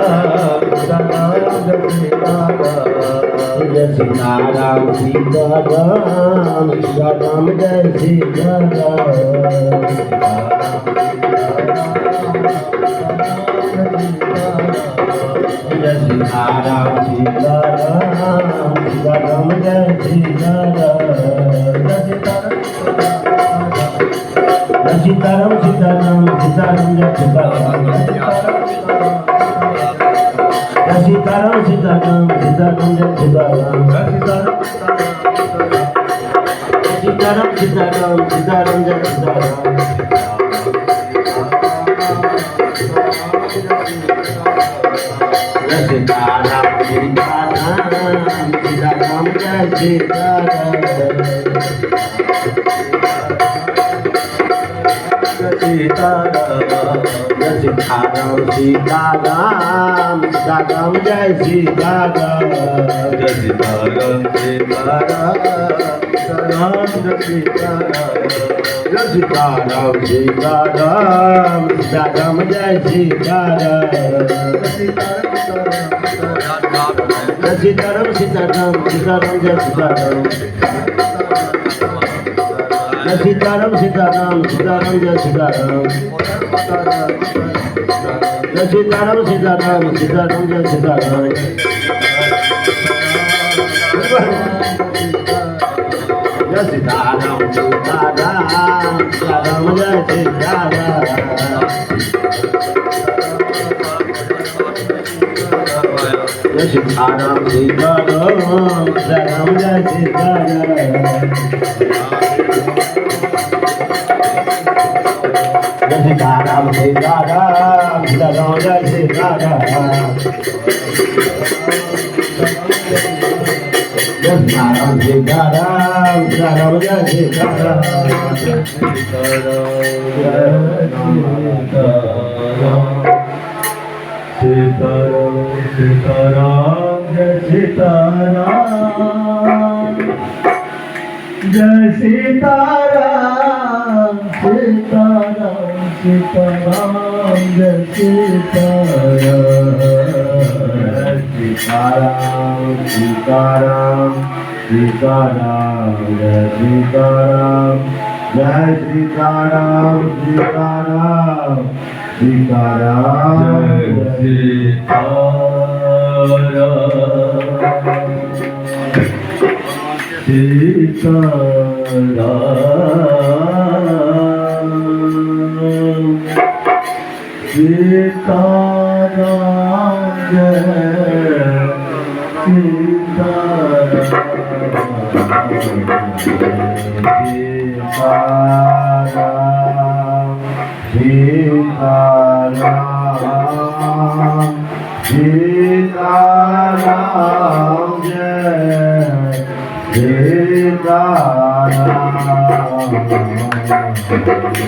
Jai Sitaram Sitaram Sitaram Jai Sitaram Sitaram Sitaram Jai Sitaram Sitaram Sitaram Jai Sitaram Sitaram Sitaram Sitaram Jai Sitaram Sitaram Sitaram Sitaram Jai Sitaram Sitaram Sitaram Sitaram Jai Sitaram Sitaram Sitaram Sitaram Jai Sitaram Sitaram Sitaram Sitaram Sitaram Jai Sitaram Sitaram Sitaram Sitaram Jai Sitaram Sitaram Sitaram Sitaram Jai Sitaram Sitaram Sitaram Sitaram Jai Sitaram Jai Sitaram Sitaram Sitaram Jai Sitaram Jai Sitaram Sitaram Sitaram Jai Sitaram Sitaram Sitaram Sitaram Jai Sitaram Sitaram Sitaram Sitaram Jai Sitaram Sitaram Sitaram Jai Sitaram Jai Sitaram Sitaram Sitaram Jai Sitaram Sitaram Sitaram Sitaram Jai Sitaram Jai Sitaram Sitaram Sitaram Jai Sitaram Sitaram Sitaram Jai Sitaram Sitaram Sitaram Jai Sitaram